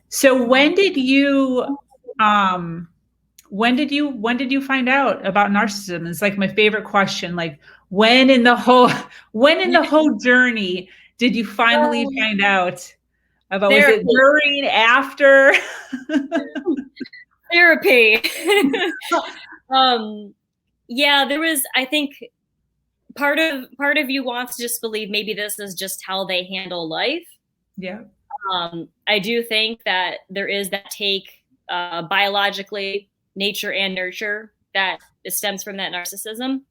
So when did you find out about narcissism? It's like my favorite question. Like when in the whole journey did you finally find out about, was it Therapy. during, after? Therapy. Yeah, there was, I think part of you wants to just believe maybe this is just how they handle life. Yeah. I do think that there is that take biologically, nature and nurture, that stems from that narcissism.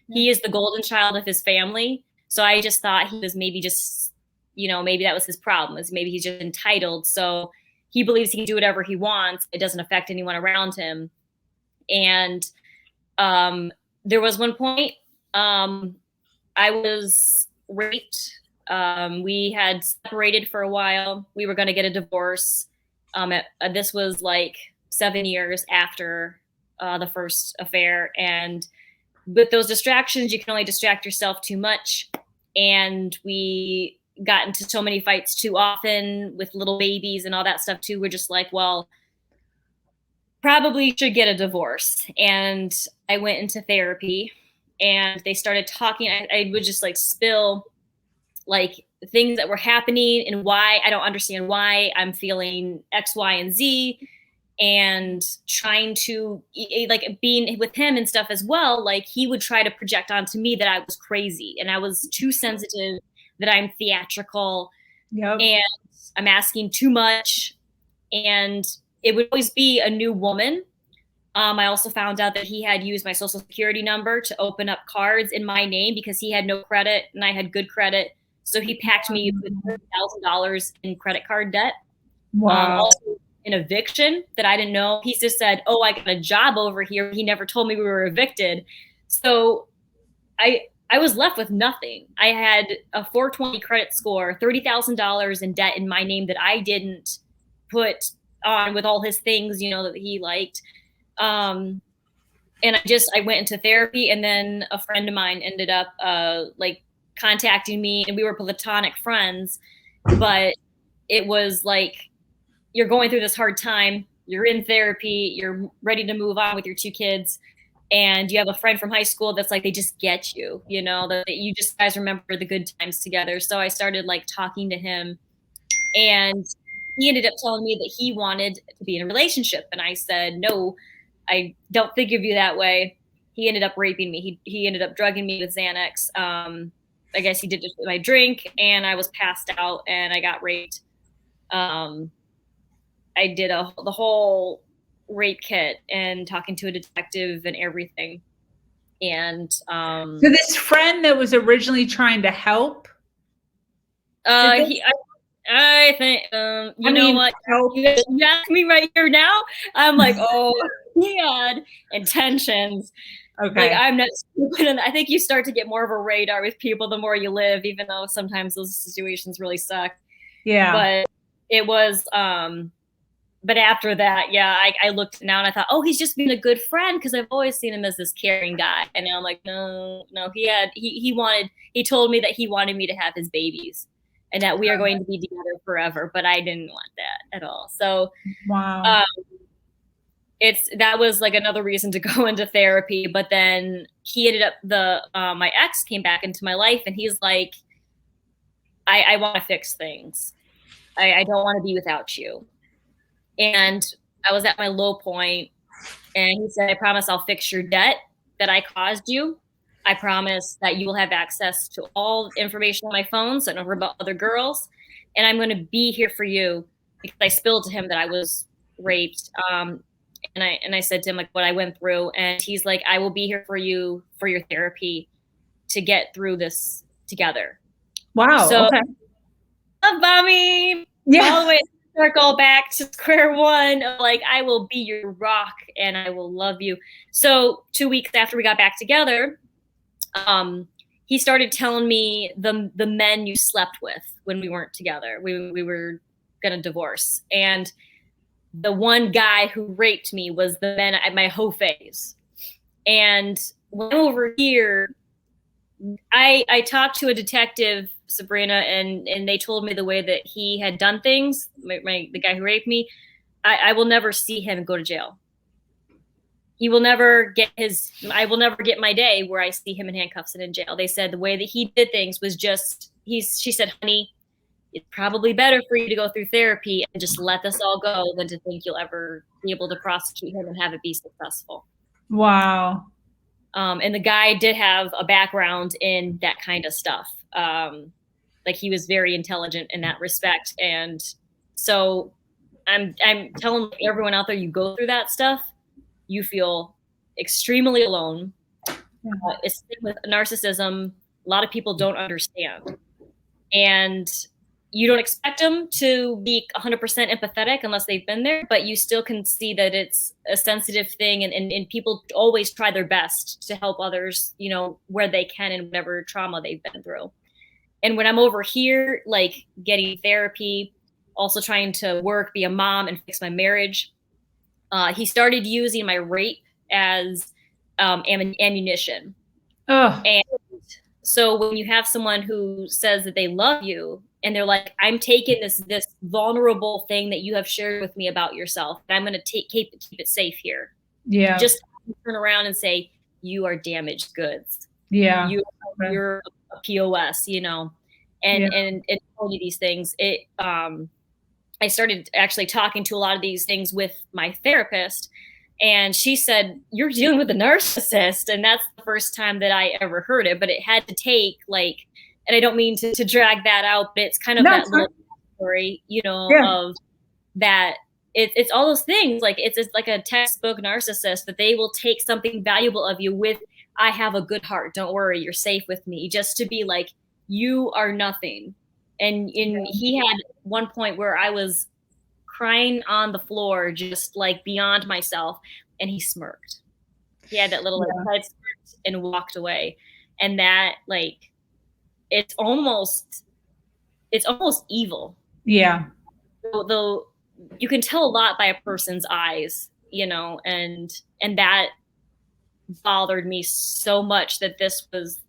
Yeah. He is the golden child of his family. So I just thought he was maybe just, maybe that was his problem, is maybe he's just entitled. So he believes he can do whatever he wants. It doesn't affect anyone around him. And there was one point I was raped. We had separated for a while. We were going to get a divorce. This was like 7 years after the first affair. And with those distractions, you can only distract yourself too much. And we got into so many fights too often with little babies and all that stuff too. We're just like, well, probably should get a divorce. And I went into therapy and they started talking. I would just like spill like things that were happening and why I don't understand why I'm feeling X, Y, and Z, and trying to, like, being with him and stuff as well. Like, he would try to project onto me that I was crazy and I was too sensitive, that I'm theatrical, Yep. and I'm asking too much. And it would always be a new woman. I also found out that he had used my social security number to open up cards in my name because he had no credit and I had good credit. So he packed me with $30,000 in credit card debt. Wow. Also an eviction that I didn't know. He just said, "Oh, I got a job over here." He never told me we were evicted. So I was left with nothing. I had a 420 credit score, $30,000 in debt in my name that I didn't put on with all his things, that he liked. And I went into therapy, and then a friend of mine ended up contacting me, and we were platonic friends, but it was like, you're going through this hard time, you're in therapy, you're ready to move on with your 2 kids, and you have a friend from high school that's like, they just get you, that you just guys remember the good times together. So I started like talking to him, and he ended up telling me that he wanted to be in a relationship. And I said, no, I don't think of you that way. He ended up raping me. He ended up drugging me with Xanax. I guess he did it with my drink, and I was passed out and I got raped. I did the whole rape kit and talking to a detective and everything. And so this friend that was originally trying to help, I think, know what? You ask me right here now, I'm like, oh, he had intentions. Okay. Like, I'm not stupid. And I think you start to get more of a radar with people the more you live, even though sometimes those situations really suck. Yeah. But it was, but after that, yeah, I looked now and I thought, oh, he's just being a good friend, because I've always seen him as this caring guy. And now I'm like, no, he told me that he wanted me to have his babies and that we are going to be together forever, but I didn't want that at all. So, wow. That was like another reason to go into therapy. But then he ended up, my ex came back into my life, and he's like, I want to fix things. I don't want to be without you. And I was at my low point, and he said, I promise I'll fix your debt that I caused you. I promise that you will have access to all information on my phone, so I don't worry about other girls. And I'm going to be here for you, because I spilled to him that I was raped. And I said to him like what I went through, and he's like, I will be here for you for your therapy to get through this together. Wow. So, okay. love bombing. Yeah. All the way circle back to square one. Like, I will be your rock and I will love you. So 2 weeks after we got back together, he started telling me the men you slept with when we weren't together. We were gonna divorce, and the one guy who raped me was the men at my hoe phase. And when I'm over here, I talked to a detective, Sabrina, and they told me the way that he had done things, the guy who raped me, I will never see him go to jail. He will never get I will never get my day where I see him in handcuffs and in jail. They said the way that he did things was just, she said, honey, it's probably better for you to go through therapy and just let this all go than to think you'll ever be able to prosecute him and have it be successful. Wow. And the guy did have a background in that kind of stuff. Like he was very intelligent in that respect. And so I'm telling everyone out there, you go through that stuff, you feel extremely alone. It's with narcissism. A lot of people don't understand. And you don't expect them to be 100% empathetic unless they've been there, but you still can see that it's a sensitive thing, and people always try their best to help others, you know, where they can in whatever trauma they've been through. And when I'm over here, like getting therapy, also trying to work, be a mom, and fix my marriage, he started using my rape as ammunition. Oh. And so when you have someone who says that they love you, and they're like, I'm taking this vulnerable thing that you have shared with me about yourself, and I'm going to keep it safe here. Yeah. Just turn around and say, you are damaged goods. Yeah. You're a POS, you know, and tell you these things. I started actually talking to a lot of these things with my therapist, and she said, you're dealing with a narcissist. And that's the first time that I ever heard it, but it had to take like, and I don't mean to drag that out, but it's kind of that little story, you know, of that. It's all those things. Like it's like a textbook narcissist, that they will take something valuable of you with, I have a good heart, don't worry, you're safe with me, just to be like, you are nothing. And he had one point where I was crying on the floor, just like beyond myself, and he smirked. He had that little side smirk and walked away. And that, like, it's almost evil. Yeah. Though you can tell a lot by a person's eyes, you know, and that bothered me so much, that this was,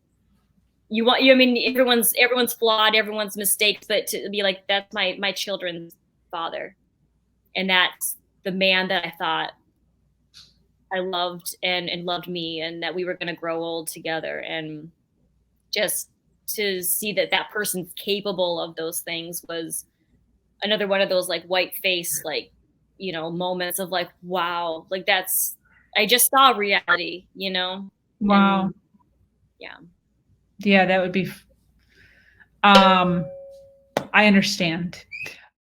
I mean, everyone's flawed, everyone's mistakes, but to be like, that's my children's father. And that's the man that I thought I loved and loved me, and that we were going to grow old together. And just to see that that person's capable of those things was another one of those like white face, like, you know, moments of like, wow, like I just saw reality, you know? Wow. And, yeah, that would be, I understand.